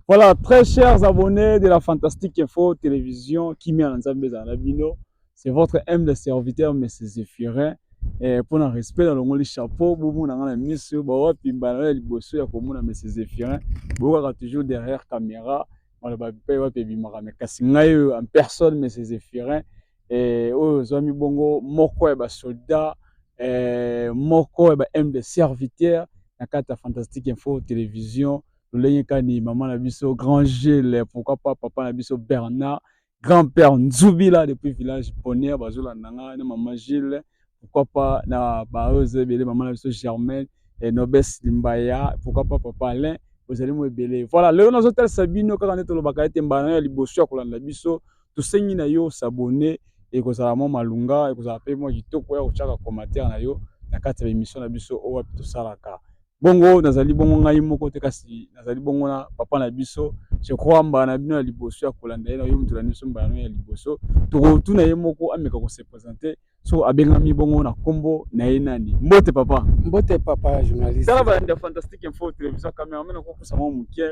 Voilà, très chers abonnés de la Fantastique Info Télévision, Kimi Anzambe Zanabino, c'est votre humble serviteur, M. Zéphirin. Et pour un respect dans le monde, chapeau, vous n'avez mis sur le Pimbana, le bosso, ya komuna M. Zéphirin, vous êtes toujours derrière caméra, on va pas bimara, mais kassingaï en personne, M. Zéphirin, et aux amis bongo, moko et soldat, moko et humble serviteur, dans la Fantastique Info Télévision. Kani maman na biso grand Gilles, pourquoi pas papa na biso Bernard, grand-père Nzubila depuis village Ponnier bazola nanga na maman Gilles, pourquoi pas na baoze belé maman na biso Germaine et Nobes Limbaya, pourquoi pas papa Alain, vous allez me belé. Voilà, le nos hôtel Sabino quand on est au bakate mbana ya liboso ya kolanda biso, to sengi na yo s'abonner et ko sala mo malunga et ko sala pe mo kitoko ya ko chaka commentaire na yo na kati ya émission na biso o wapi to salaka. Bongo nazali bongo ngai moko te kasi nazali bongo na papa na biso, je crois mbana bino ya liboso ya kolanda ye na yo mutu na biso mbana ya liboso tokotuna ye moko ameka ko se présenter so abengami bongo na kombo na ye nani. Mbote papa Journaliste. tala balanda Fantastique Info Télévision cameraman ko kusa mo mukie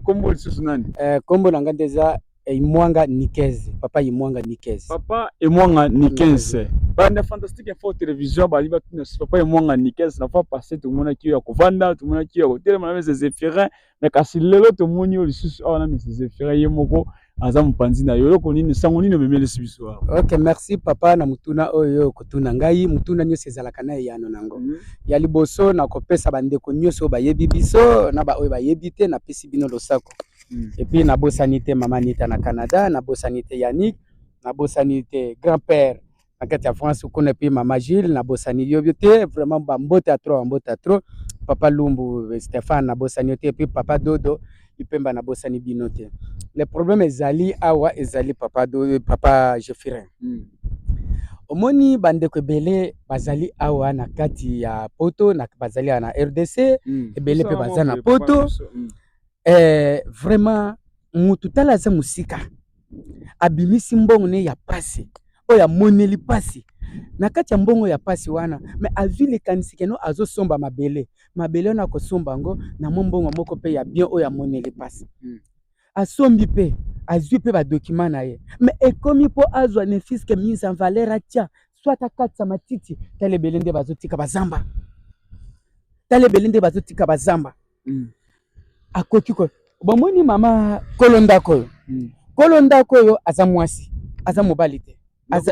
kombo lisusu nani Kombo na ngandeza Imwanga Nikeze, papa Imwanga Nikeze. Papa Imwanga Nikeze. Banda Fantastique Info Télévision bali batuna papa Imwanga Nikeze na fois passé tout monde qui ya kovanda tout monde qui ya hotel na mes Zéphirin mais kasi lelo to moni yo lisusu awa na mes Zéphirin ye moko aza mupanzi na yo ko nini sango nini memele sibiso. OK, merci papa na mutuna oyo kotuna ngai mutuna nyose ezalaka na yano nango. Ya liboso na kopesa bandeko nyose oyo bayebi biso na ba oyo bayebi te na pesi bino losako. Et puis na bosanité maman Nita na Canada, na bosanité Yannick, na bosanité grand-père na kati ya France ukone puis maman Gilles na bosanité yo te vraiment bambote à trop papa Lumbu Stéphane na bosanité puis papa Dodo ipemba na bosani binote. Le problème ezali awa ezali papa Dodo papa Zéphirin. Omoni bandeko ebele bazali awa na kati ya poto na bazali na RDC ebele pe bazana na poto. Vraiment mutu tala za musika abimisi mbongo ne ya pasi oya moneli pasi na kati ya mbongo ya pasi wana mais avile kanisike no azosomba mabele na kosomba ngo na mbongo moko pe ya bien oya moneli pasi asombi pe azwi pe ba document na ye mais ekomi po azwa ne fisque mise en valeur atia soit akatsa matiti tale belende bazotika bazamba akoki ko bomoni mama kolondako yo aza mwasi aza mobali te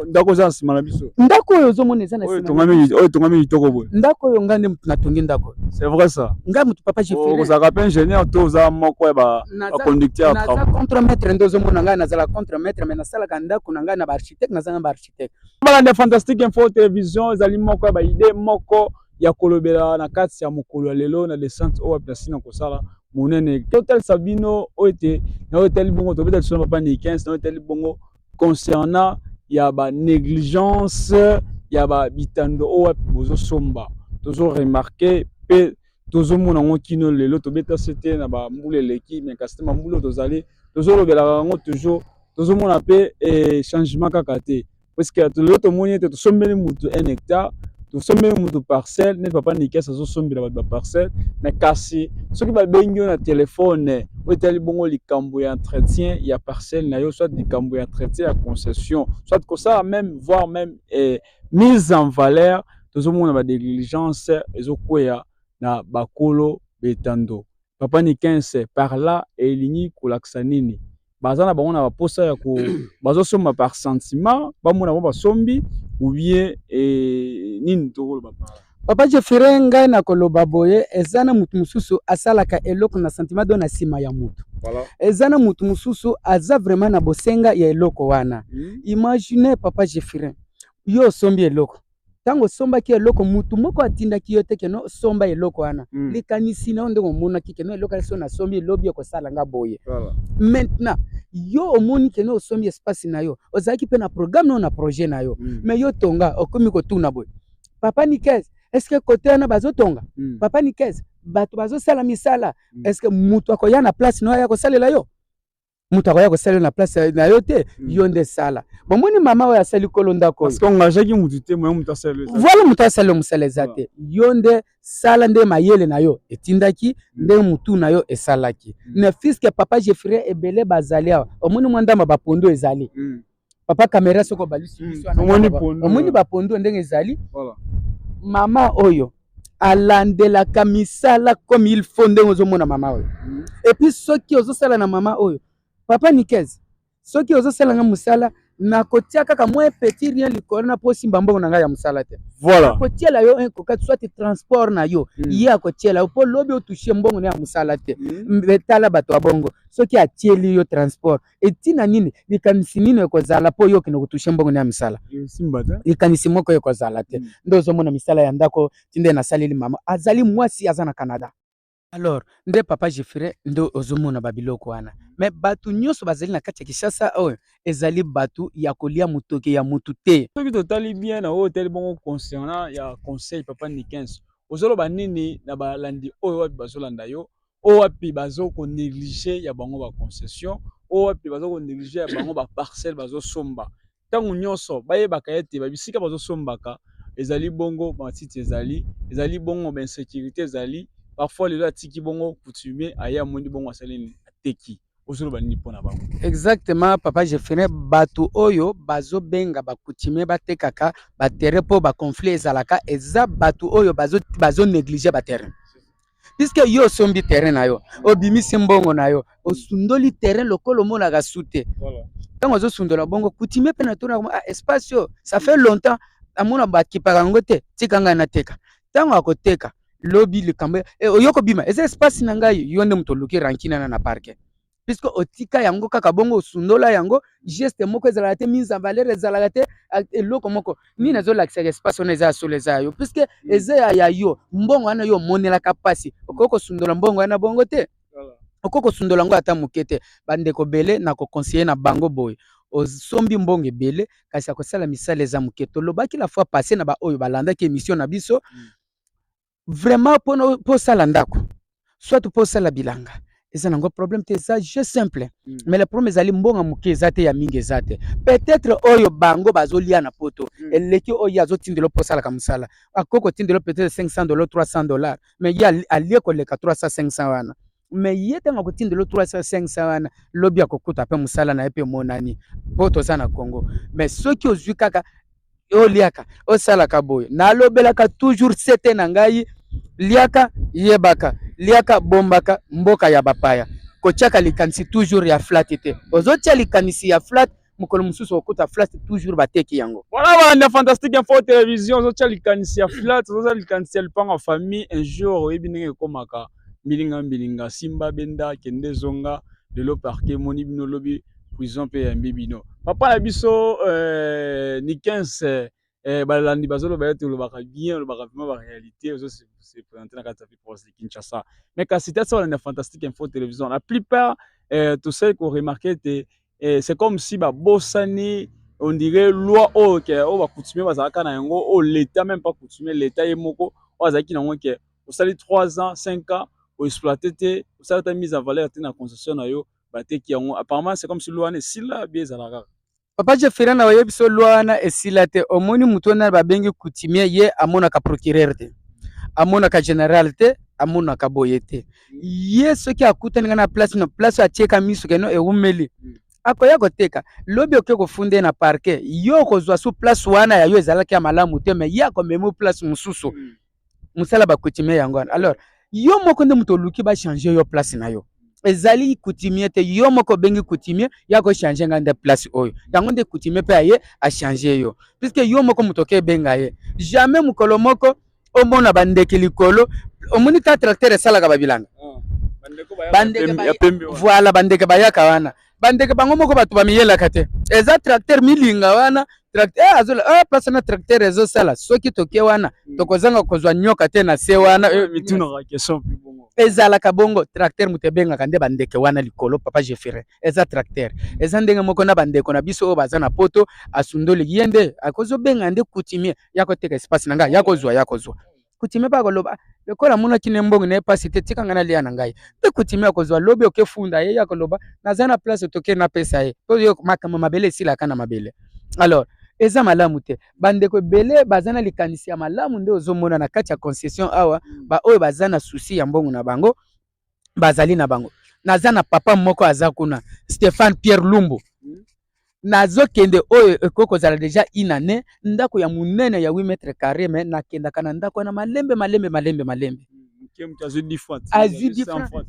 ndako za nsima na biso ndako yo zomona eza na sima oyo tongami kitoko boye ndako yo ngande mutu natongi ndako c'est vrai ça nga mutu papa Zéphirin za ka ingénieur to za moko ba conducteur na za contre-maître ndo zomona nga na za la contre-maître mais na sala ka ndako na nga na ba architecte na za ba architecte balanda Fantastique Info Télévision ezali moko ba idée moko ya kolobela na kati ya mokolo lelo na descente o wapi na kosala monene total sabino oete na hotel bongo to beta so papa ni 15 na hotel bongo concernant ya ba négligence ya ba bitando o wapi bozo somba tozo remarquer pe tozo mona ngo kino lelo to beta c'était na ba mbule leki mais customer mbulo tozali tozo lobela ngo toujours tozo mona pe changement kaka te parce que lelo to moni te to sombeli mutu 1 hectare to sombeli mutu parcelle ne papa ni kesa zo sombela ba parcelle mais kasi soki ba bengi na téléphone otali bongo likambo ya entretien ya parcelle na yo soit likambo ya entretien ya concession soit que ça même voire même mise en valeur tozo mona ba négligence ezokwea na bakolo betando papa ni 15 par là elingi kolakisa nini bazana bango na baposa ya ko bazosomba par sentiment bamona bo basombi ou bien nini tokoloba papa Zéphirin ngai na koloba boye ezana mutu mususu asalaka eloko na sentiment do na sima ya mutu ezana mutu mususu aza vraiment na bosenga ya eloko wana imagine papa Zéphirin yo sombi eloko tango somba ki eloko mutu moko atinda ki yote ke no somba eloko wana likanisi na ndenge omona ki ke no eloko so na sombi lobi ko sala nga boye maintenant yo omoni ke no sombi espace na yo ozaki pe na programme no na projet na yo mais yo tonga okomi ko tuna boye papa Nikeze est-ce que côté na bazo tonga papa Nikeze bato bazo sala misala est-ce que mutu akoya na place no ya ko salela yo mutu akoya kosala na place na yo te yo nde sala bomoni mama oyo asali kolo ndako parce qu'on engagaki mutu te moyo mutu asala voilà mutu asali mosala eza te yo nde sala nde mayele na yo etindaki nde mutu na yo esalaki ne fiske papa Jeffrey ebele bazali awa omoni mwa ndamba bapondo ezali papa kamera soko balisi biso omoni bapondo ndenge ezali mama oyo alandelaka misala comme il faut ndenge ozomona mama oyo et puis soki ozosala na mama oyo papa Nikez soki ozosala nga musala nakotia kaka mwa petit rien likolo na posimba mbongo na ngai ya musala te voilà akotiela yo un kokati soit transport na yo ye akotiela yo po lobi otushe mbongo na ya musala te betala bato ya bongo soki atieli yo transport etina nini likanisi nini ekozala po yo kende kotushe mbongo na ya misala likanisi moko ekozala te nde ozomona misala ya ndako tinde nasaleli mama azali mwasi aza na Canada. Alors nde papa Jeffrey nde ozomona babiloko wana mais batu nyonso bazali na kati ya Kinshasa oyo ezali batu ya kolia mutoke ya mutu te soki totali bien na hotel bongo concernant ya conseil papa Nikens ozoloba nini na balandi oyo wapi bazolanda yo oyo wapi bazoko négliger ya bango ba concession oyo wapi bazoko négliger ya bango ba parcelle bazosomba ntango nyonso bayebaka ete babisika bazosombaka ezali bongo matiti ezali bongo ba insécurité ezali parfois les atiki bongo coutumier aya mondi bongo asalini ateki ozoloba nini pona bango exactement papa Jeffrey batu oyo bazobenga ba coutumier batekaka ba terrain po ba conflit ezalaka eza batu oyo bazo négliger ba terrain puisque yo sombi terrain na yo obimisi mbongo na yo osundoli terrain lokolo monaka sute tant ozo sundola bongo coutumier pe na tona espace yo ça fait longtemps amona bakipaka ngo te tikanga na teka tango akoteka lobi likambo oyoko bima eza espace na ngai yo nde muto luki rankina na parke puisque otika yango kaka bongo sundola yango geste moko ezalaka te mise en valeur ezalaka te eloko moko nini azolakisa espace wana eza solo eza yo puisque eza ya yo mbongo wana yo omonelaka pasi okoko kosundola mbongo wana bongo te okoko kosundola ngo ata moke te bandeko bele na koconseiller na bango boye osombi mbongo ebele kasi akosala misala eza moke tolobaki la fois passé na ba oyo balandaki émission na biso vraiment pour sala ndako soit pour sala bilanga eza nango problème te eza je simple mais le problème ezali mbonga moke eza te ya mingi eza te peut-être oyo bango bazolia na poto eleki oyo azotindelo po salaka mosala akoko tindelo peut-être $500 $300 mais ye alie koleka 300 500 wana mais ye ntango akotindelo 300 500 wana lobi akokuta mpe mosala na ye mpe monani po toza na Congo mais soki ozwi kaka oliaka osalaka boye nalobelaka toujours sete na ngai liaka yebaka liaka bombaka mboka ya bapaya kotiaka likanisi toujours ya flat te ozotia likanisi ya flat mokolo mosusu okuta flat toujours bateki yango voilà bana fantastique info télévision ozotia likanisi ya flat ozotia likanisi ya lipango ya famille un jour oyebi ndenge ekomaka mbilinga simba benda kende zonga lelo parquet moni bino lobi prison mpe yambi bino papa na biso Nikens balandi bazoloba ete olobaka bien olobaka vraiment ba réalité se présenter na kati ya province de Kinshasa mais kasi tete balandi fantastique info télévision la plupart tout ça qu'on remarqué c'est comme si ba bossani on dirait loi o que o ba coutumier bazalaka na yango o l'état même pas coutumier l'état yemoko o azaki na ngo ke osali 3 ans 5 ans o exploiter te osala ta mise en valeur te na concession na yo bateki yango apparemment c'est comme si loi ne sila bien ezalaka papa Jeffrey na oyebi so loi wana esila te omoni mutu wana babengi coutumier ye amonaka procureur te amonaka général te amonaka boye te ye soki akutani na place atieka miso keno ewumeli akoya koteka lobi oke kofunde na parquet yo kozwa su place wana ya yo ezalaki ya malamu te mais ye akomema place mosusu musala bakoutumier yango wana alors yo moko nde mutu oluki bachange yo place na yo ezali coutumier te yo moko bengi coutumier ya kochange nga nde place oyo yango nde coutumier mpe aye achange yo puisque yo moko mutu oke benga ye jamais mokolo moko omona bandeke likolo omoni ta tracteur esalaka babilanga voilà bandeke bayaka wana bandeke bango moko bato bamiyelaka te eza tracteur milinga wana tracteur place na tracteur ezosala soki toke wana tokozanga kozwa nyoka te na se wana ezalaka bongo tracteur mutu ebengaka nde bandeke wana likolo papa Jeffrey eza tracteur eza ndenge moko na bandeko na biso oyo baza na poto asundoli ye nde akozobenga nde coutumier ya koteka espace na ngai ya kozwa coutumier pa koloba lokola muna kine mbongo na pasi te tika ngana lia na ngai pe coutumier akozwa lobi okefunda ye ya koloba naza na place toke na pesa ye to yo makambo mabele esilaka na mabele. Alors eza malamu te bandeko ebele baza na likanisi ya malamu nde ozomona na kati ya concession awa baoyo baza na susi ya mbongo na bango bazali na bango. Naza na papa moko aza kuna Stéphane Pierre Lumbu nazokende oyo ekokozala deja inane ndako ya munene ya 8 mètres carrés mais nakendaka na ndako na malembe azwi different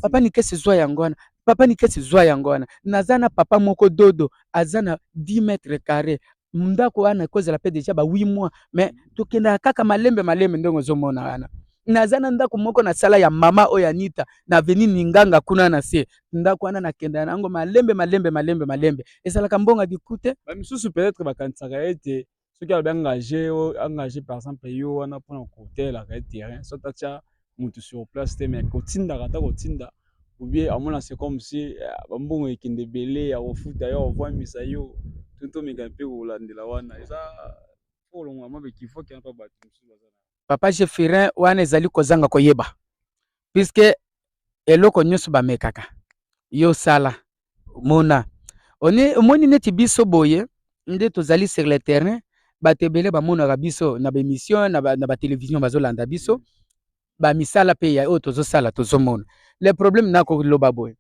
papa nikesi zwa yango wana papa nikesi zwa yango wana naza na papa moko dodo aza na 10 mètres carrés ndako wana ekozala pe deja ba 8 mois mais tokendaka kaka malembe ndenge ozomona wana. Naza na ndako moko na sala ya mama oyo Anita na avenue Ninganga kuna na se ndako wana nakenda nango malembe ezalaka mbonga dikute ba misusu peut-être bakanisaka ete soki alobi engagé par exemple yo wana mpona kotelaka ye terrain so tatia mutu sur place te mais kotindaka ata kotinda ou bien amona c'est comme si bambongo ekende ebele ya kofuta yo ovwamisa yo totomeka mpe kolandela wana eza kolongola mabe kifo kena mpa bato mosusu bazana papa Jeffirin wana ezali kozanga koyeba puisque eloko nyonso bamekaka yo sala mona omoni neti biso boye nde tozali sur le terrain bato ebele bamonaka biso na bémission na batelevizio bazolanda biso bamisala mpe ya oyo tozosala tozomona le problème nakoloba boye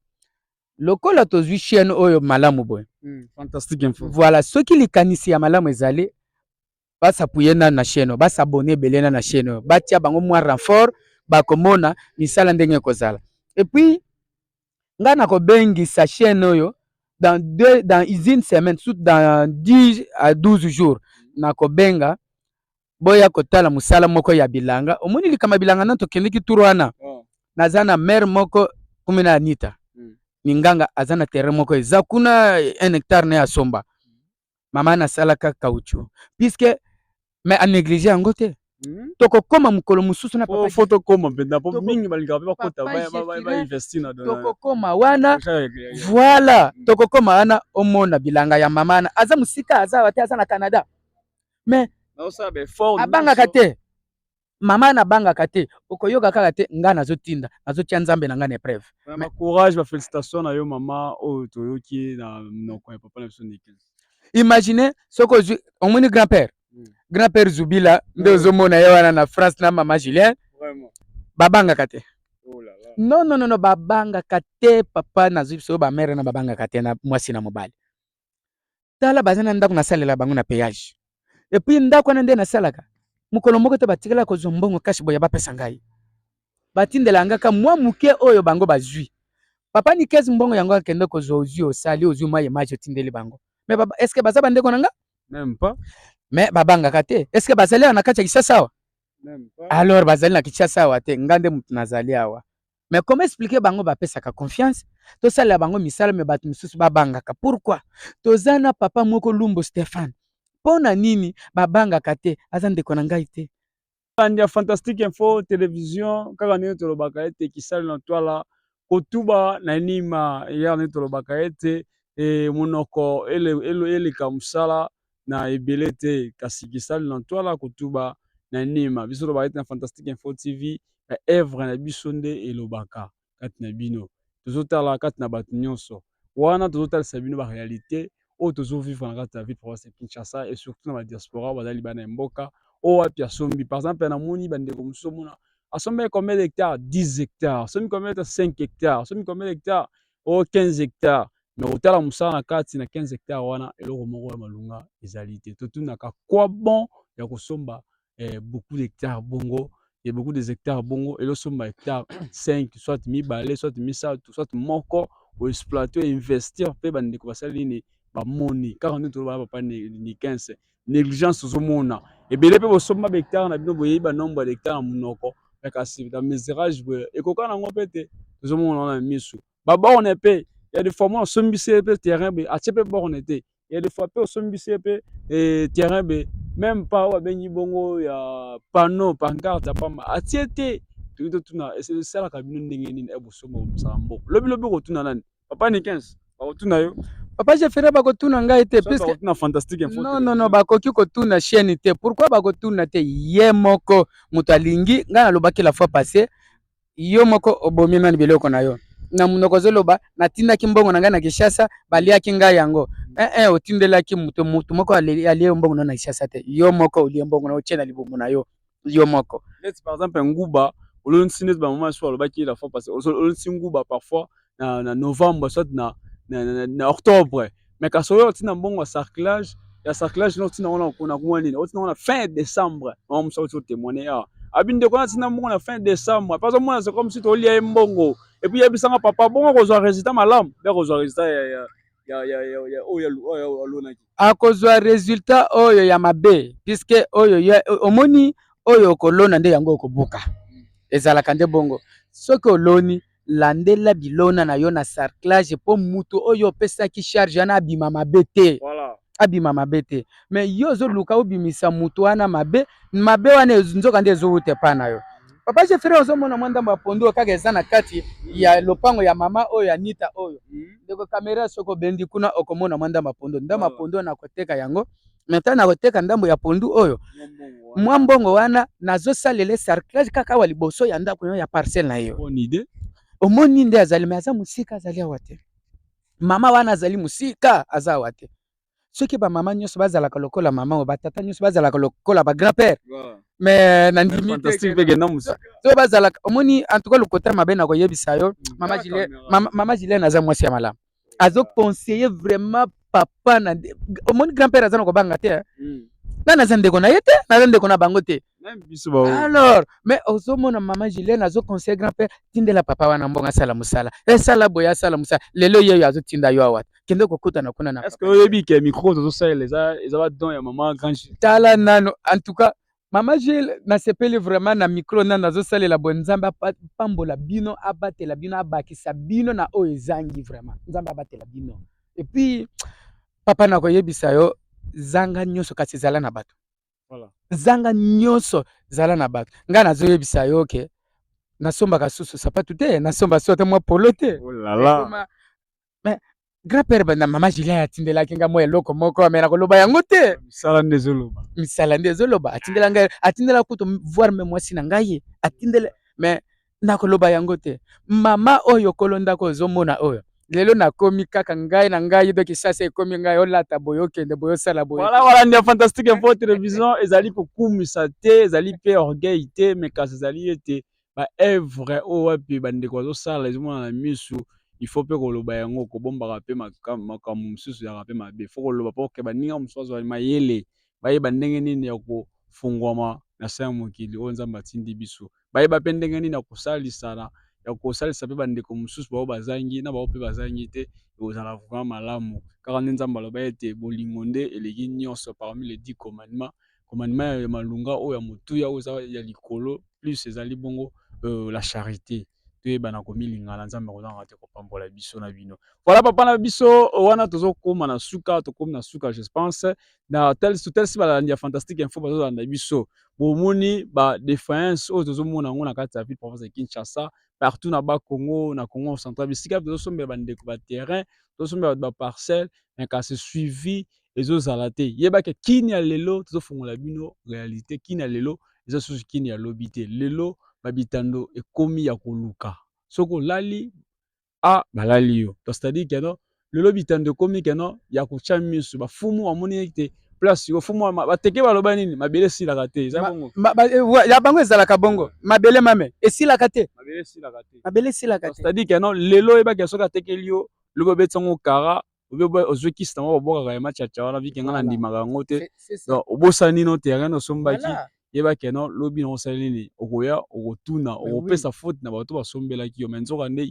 lokola tozwi chaîne oyo malamu boye fantastique info voilà soki likanisi ya malamu ezali basapuye na chaîne basabone ebele na chaîne batia bango mwa renfort bakomona misala ndenge ekozala et puis nga nakobengisa chaîne oyo dans une semaine dans 10 à 12 jours nakobenga boya kotala musala moko ya bilanga omoni likama bilanga na tokendeki turu wana naza na mère moko kumina Anita Ninganga aza na terrain moko eza kuna 1 hectare na ya somba mama nasalaka caoutchouc puisque mais a négligé yango te tokokoma mukolo mususu na papa fotokoma mpenda po mingi balingaka mpe bakota bainvesti na tokokoma wana voilà tokokoma wana omona bilanga ya mama na aza musika aza te aza na Canada mais abangaka te mama na bangaka te okoyoka kaka te nga nazotinda nazotia nzambe na nga na épreuve mais courage ba félicitations na yo mama oyo toyoki na monoko ya papa na biso Nikes. Imaginez soko omoni grand-père Zubila nde ozomona ye wana na France na mama Julien babangaka te non babangaka te papa nazwi biso bamere na babangaka te na mwasi na mobali tala baza na ndako nasalela bango na péage et puis ndako wana nde nasalaka mukolo moko te batikala kozwa mbongo kashi boya bapesa ngai batindela ngaka mwa muke oyo bango bazwi papa Nikes mbongo yango akende kozwa ozwi osali ozwi mwa image otindeli bango mais baba est-ce que baza bandeko na nga même pas mais babangaka te est-ce que bazali na kati ya Kinshasa awa même pas alors bazali na Kinshasa awa te nga nde mutu nazali awa mais comment expliquer bango bapesaka confiance tosalela bango misala me bato misusu babangaka pourquoi toza na papa moko Lumbu Stéphane mpona nini babangaka te aza ndeko na ngai te bandi ya fantastique info télévision kaka ndenge tolobaka ete kisali na twala kotuba na nima ya ndenge tolobaka ete monoko eleka mosala na ebele te kasi kisali na twala kotuba na nima biso tolobaka ete na fantastique info tv evre na biso nde elobaka kati na bino tozotala kati na bato nyonso wana tozotalisa bino baréalité oyo tozovivre na kati ya ville province ya Kinshasa et surtout na badiaspora bazali bana ya mboka oyo wapi asombi par exemple namoni bandeko mosusu omona asombi combien d'hectares 10 hectares asombi combien de 5 hectares asombi combien d'hectares 15 hectares mais otala mosala na kati na 15 hectares wana eloko moko ya malunga ezali te totunaka quoi bon ya kosomba beaucoup d'hectares bongo et beaucoup des hectares bongo et somba hectares 5 soit mibale soit misato soit moko ou exploiter investir pe bandeko basali ni bamoni car nous tolobaka papa ni 15 négligence ozomona ebele mpe bosomba bahectare na bino boyebi nombre d'hectare monoko kasi na mesurage boye ekoka nango mpe te tozomona wana misu baborne mpe ya des fois mwa osombisi mpe terrain be atie mpe borne te ya des fois mpe osombisi mpe terrain be même pas oyo babengi bongo ya panneau pancarte apamba atie te toki totuna esalaka bino ndenge nini ebosomba mosala mboka lobi kotuna nani papa ni 15 bakotuna yo Papa Jefferin bakotuna ngai te puisque na fantastique info. Non bakoki kotuna chaîne te. Pourquoi bakotuna te ye moko muto alingi ngai nalobaki la fois passée yo moko obomi nani biloko na yo. Na munoko zoloba natindaki mbongo na ngai na Kishasa baliaki ngai yango. Otindelaki muto moko alie mbongo na Kishasa te. Yo moko olie mbongo na ochena libumu na yo. Yo moko. Let's par exemple Nguba, on signe ba maman sur le baki la fois passée. On signe Nguba parfois na novembre soit na octobre. Mais quand on tina mbongo sarclage, ya sarclage non tina on a nini. On tina fin décembre. On me sorti témoigner ah. Abinde ko tina mbongo na fin décembre. Parce que moi c'est comme si tu lia mbongo. Et puis yebisanga papa bongo ko zo résultat malam. Ba ko zo résultat akozwa résultat oyo ya mabe puisque oyo omoni oyo kolona nde yango okobuka ezalaka nde bongo soki oloni landela bilona na yo na sarclage po mutu oyo opesaki charge ana abima mabe te. Voilà. Abima mabe te. Mais yo ozoluka obimisa mutu wana mabe wana nzoka nde ezowute pa na yo. Papa Jefferin ozomona mwandambo ya pondu kaka eza na kati ya lopango ya mama oyo Anita oyo. Ndeko kamera soko bendi kuna okomona mwandambo ya pondu. Ndambo ya pondu na koteka yango. Maintenant na koteka ndambo ya pondu oyo. Mwambongo wana nazosalele sarclage kaka wa liboso ya ndako ya parcelle na yo. Bonne idée. Omoni nde azali mais aza musika azali awate. Mama wana azali musika aza awate. Soki ba mama nyonso bazalaka lokola mama o batata nyonso bazalaka lokola ba grand-père. Mais nandimi fantastique pege na musika. So bazalaka omoni en tout cas le côté mabe na koyebisa yo mama Gilene aza mwasi ya malamu. Azo conseiller vraiment papa na omoni grand-père aza na kobanga te. Nana zandeko na yete na zandeko na bango te. Alors mais ozomona mama Gilene azo conseiller grand-père tindela papa wana mbonga sala musala. Sala boya sala musala. Lelo yeyo azo tinda yo awat. Kende kokuta na kuna na. Est-ce que oyebi ke micro to ça les a don ya maman grand tala nano en tout cas mama Gilles na sepeli vraiment na micro na nazo salela bonzamba pambola bino abatela bino abakisa bino na oyo ezangi vraiment nzamba abatela bino et puis papa na koyebisa yo zanga nyonso kasi zala na bato. Voilà. Zanga nyonso zala na bato. Nga nazo yebisa yo ke nasombaka susu sapatu te nasomba sote mwa polo te. Oh là là. Mais grand-père bana mama Julien atindela kinga mo eloko moko amena koloba yango te. Misala nde zoloba atindela ngai atindela kuto voir même moi sina ngai atindela mais na koloba yango te. Mama oyo kolonda ko zomona oyo lelo nakomi kaka ngai na ngai doki sasa ekomi ngai olata boyo kende boyo sala boyo. Voilà ndia fantastique info télévision ezali kokumisa te ezali pe orgueil te mais kasi ezali ete ba œuvre o wapi bandeko zo sala ezomona na misu. Il faut pe koloba yango ko bombaka pe makambo mususu ya pe mabe faut koloba po ke baninga mususu wa mayele bayeba ndenge nini ya kofungwama na sa mokili o nzamba tindi biso bayeba pe ndenge nini ya kosalisana ya kosalisa pe bandeko mususu bao bazangi na bao pe bazangi te ozala vraiment malamu kaka nzamba loba ete bolingo nde eleki nyonso parmi les 10 commandements ya malunga o ya mutuya o ya likolo plus ezali bongo la charité. Bana komilinga na nzambe kozanga te kopambola biso na bino. Voilà papa na biso wana tozokoma na suka tokomi na suka je pense na tel si balandi ya fantastique info bazolanda biso bomoni ba défaillance oyo tozomona ngo na kati ya ville province ya Kinshasa partout na ba Congo na Congo central bisika tozosombela bandeko ba terrain tozosombela ba parcelle mais kasi suivi ezozala te yeba ke kini ya lelo tozofungola bino réalité kini ya lelo ezosusu kini ya lobi te lelo babitando ekomi ya koluka soko lali balali yo to c'est-à-dire que non lelo bitando ekomi que non ya kocha misu bafumu amoni te place yo fumu bateke baloba nini mabele silaka te eza bongo ya bango ezalaka bongo mabele mame esilaka te mabele silaka te c'est-à-dire que non lelo eba ke soka tekeli yo lobo betango kara ozwe kista mo boboka ya match ya chawana vikenga na ndimaka yango te donc obosani no terrain no sombaki yeba ke non lobi no salini okoya okotuna okopesa faute na bato basombelaki yo menzoka nde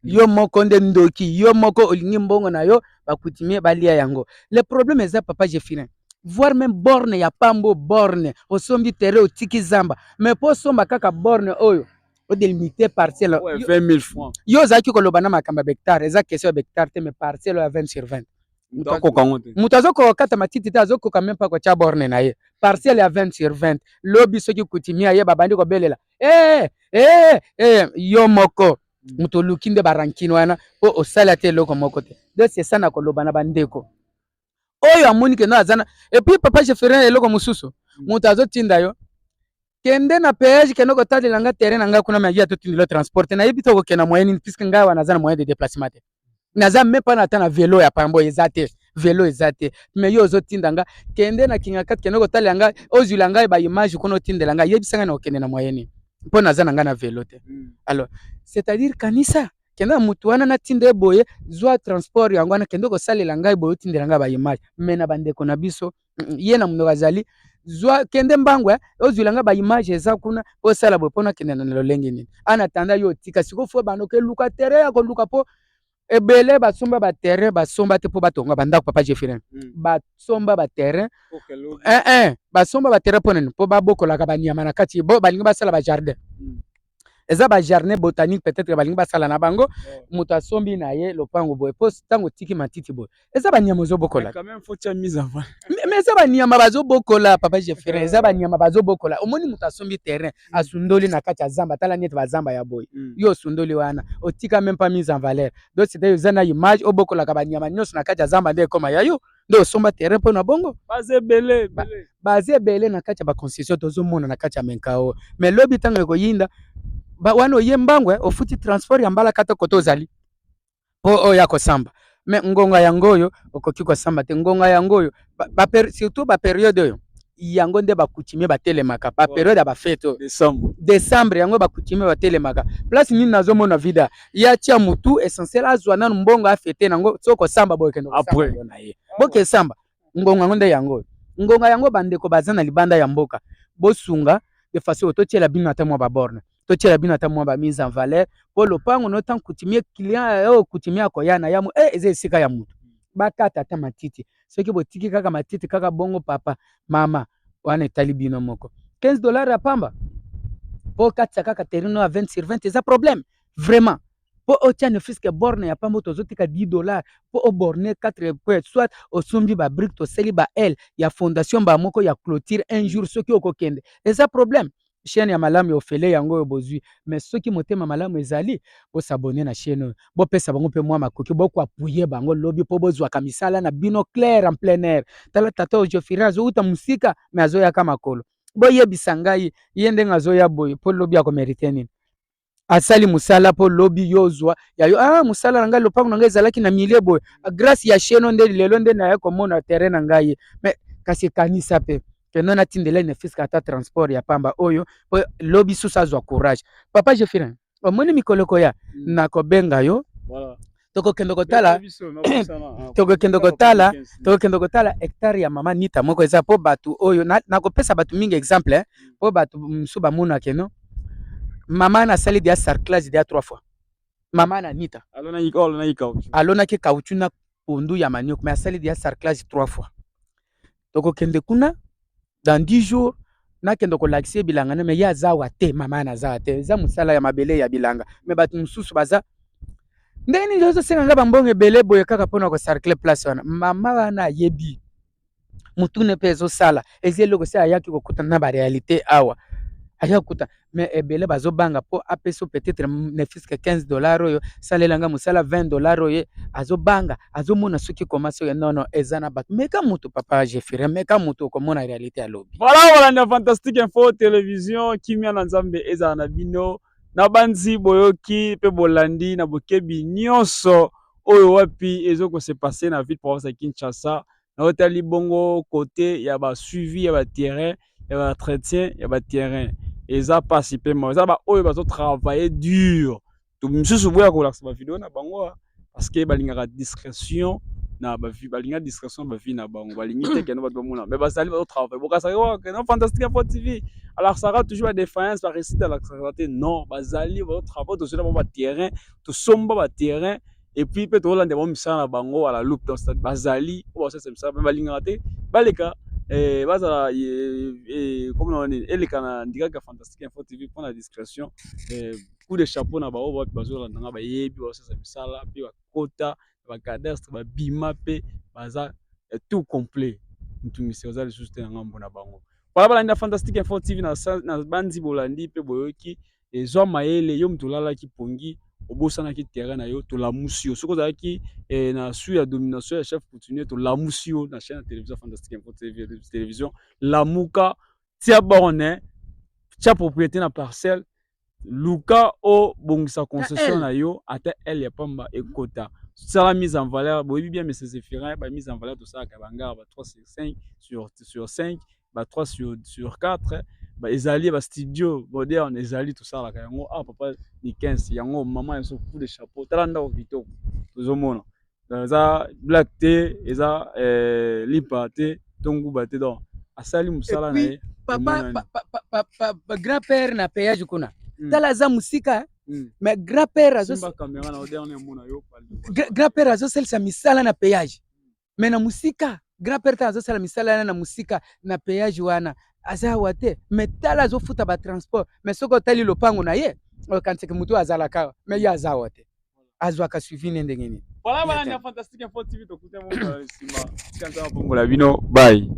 yo moko nde ndoki yo moko olingi mbongo na yo bakutimie balia yango le problème eza papa Jefferin voir même borne ya pambo borne osombi terrain otiki zamba mais po somba kaka borne oyo o délimiter parcelle 20 000 francs yo zaki koloba na makamba hectare eza question hectare te mais parcelle ya 20/20 mutu azokokata matiti te azokoka même pas kotia borne na ye parcelle ya 20/20 lobi soki kutimia ye babandi kobelela yo moko muto lukinde barankini wana po osala te eloko moko te. Donc c'est ça na koloba na bandeko oyo amoni ke no azana. Et puis papa je ferai eloko mususu muto azotinda yo kende na péage kende kotalela nga terrain na nga kuna magia totindilo transport na yebi to kokena moyen puisque nga wana zana moyen de déplacement te naza même pas na ta na vélo ya pambo ezate vélo ezate mais yo ozotinda nga kende na kinga kat kende kotalela nga ozula nga ba image kuna otindela nga yebi sanga na okende na moyen mpo naza na nga na vélo te. Alors c'est-à-dire kanisa kende mutu wana na tinde boye zwa transport yango wana kende kosalela ngai boye otindela nga ba image mais na bandeko na biso ye na munoko azali zwa kende mbangwe ozwila nga ba image eza kuna osala boye mpona kende na lolenge nini ana tanda yo tika siko fo banoke luka terrain ya koluka po ebele basomba ba terrain basomba te po batonga bandako papa Jefferin basomba ba terrain basomba ba terrain pona po babokolaka banyama na kati bo balingi basala ba jardin eza ba jardin botanique peut-être balingi basala na bango muto asombi na ye lopango boye po tango tiki matiti boye eza banyama ozobokola quand même faut tia mise avant mais eza banyama bazobokola papa Jefferin eza banyama bazobokola omoni muto asombi terrain asundoli na kati ya zamba tala neti bazamba ya boye yo osundoli wana otika même pas mise en valeur donc c'est eza na image obokolaka banyama nyonso na kati ya zamba nde ekoma ya yo nde osomba terrain mpo na bongo baze ebele na kati ya baconcession tozomona na kati ya menkao mais lobi ntango ekoyinda wana oye mbangwe ofuti transport ya mbala kata koto ozali po oyo akosamba me ngonga yango oyo okoki kosamba te ngonga yango oyo surtout baperiode oyo yango nde bakutimie batelemaka baperiode ya bafete oyo décembre yango bakutimie batelemaka place nini nazomona vida ya tia mutu essentiel azwa nanu mbongo afete nango so kosamba boye kende kosamba na ye bokesamba ngonga yango nde yango oyo ngonga yango bandeko baza na libanda ya mboka bosunga de façon totiela bino ata mwa baborne totiela bino ata mwa bamise en valeur po lopango notan kutimie client oyo kutimie akoya na yamu eza esika ya mutu bakata ata matiti soki botiki kaka matiti kaka bongo papa mama wana etali bino moko $15 ya pamba po katisa kaka terino ya 20/20 eza problème vraiment po otia ne fiske borne ya pamba tozotika $10 po oborne 4 points soit osombi ba brique toseli ba L ya fondation ba moko ya clôture un jour soki okokende eza problème chaîne ya malamu ofele yango oyo bozwi mais soki motema malamu ezali bosabone na chaîne oyo bopesa bango mpe mwa makoki bokwapuye bango lobi mpo bozwaka misala na bino clair en plein air tala tata oyo Jofiri azouta musika mais azoyaka makolo boyebisa ngai ye ndenge azoya boye mpo lobi akomerite nini asali musala po lobi yozwa yayo musala na ngai lopango na ngai ezalaki na milie boye grâce ya chaîne nde lelo nde naye komona terrain na ngai mais kasi kanisa pe keno natindela ne fiska ata transport ya pamba oyo po lobi susu azwa courage papa Jefferin omoni mikolo koya nakobenga yo tokokende kotala hectare ya mama Nita moko eza po batu oyo nakopesa batu mingi exemple po batu msu bamona keno mama nasali dia sarclase dia 3 fois mama na Nita alonaki kauchu na pondu ya manioko mais asali dia sarclase 3 fois tokokende kuna dans 10 jours nakende kolakisa bilanga na me ya zawa te mama na zawa te eza musala ya mabele ya bilanga me batu mususu baza ndeni jozo senga nga bambonge bele boye kaka pona ko sarcle place wana mama wana yebi mutune pezo sala ezelo ko sa yaki ko kutana na ba réalité awa ayakuta mais ebele bazobanga po apeso peut-être ne fiske $15 oyo salelanga musala $20 oyo azobanga azomona soki koma soki non ezana bat meka mutu papa Jefferin meka mutu komona réalité ya lobi voilà na Fantastique Info Télévision kimia na nzambe eza na bino na banzi boyoki pe bolandi na bokebi nyonso oyo wapi ezoko se passer na ville province ya Kinshasa na hôtel bongo côté ya ba suivi ya ba terrain ya ba entretien ya ba terrain eza pasi pe mo eza ba oyo bazo travailler dur to misusu boya ko laksa ba vidéo na bango parce que balingaka discrétion na ba vie balinga discrétion ba vie na bango balingi te keno ba mona mais basali bazo travailler bokasa que non Fantastique Info TV alors ça sera toujours la défaillance par réciter la santé non bazali bazo travailler to sur ba terrain to somba ba terrain et puis peut to lande ba misala na bango à la loupe dans cette bazali ou ça c'est ça mais balinga te baleka bazala comme on est eleka na ndika Fantastique Info TV pour la discrétion coup de chapeau na bao bazo landa nga ba yebi ba ça misala puis ba kota ba cadastre ba bima pe baza tout complet mtumisi oza lisusu te na ngambo na bango voilà balanda Fantastique Info TV na bandi bolandi pe boyoki ezwa mayele yo mtu lalaki pongi obosanaki terrain na yo tolamusi yo soki ozalaki na su ya domination ya chef coutumier tolamusi yo na chaîne ya télévision Fantastique Info télévision lamuka tia borne tia propriété na parcelle luka o bongisa concession na yo ata elle ya pamba ekota sala mise en valeur boyebi bien mais c'est Zéphirin ba mise en valeur tout ça ka bangara ba 3 sur 5 ba 3 sur 4 ba ezali ba studio moderne ezali tout ça la yango ah papa ni 15 yango maman ya so coup de chapeau talanda au vito tozomona za black te eza lipa te tongu ba te donc asali musala na ye papa grand-père na péage kuna tala za musika mais grand-père azosalisa misala na péage mais na musika grand-père ta azosala misala na musika na péage wana aza awa te mais tala azofuta batransport mais soki otali lopango na ye okaniseke mutu azalaka mais ye aza awa te azwaka suivi ne ndenge nini voilà ni Fantastique Info TV tokute mo nsima tikanza bongo la bino bye.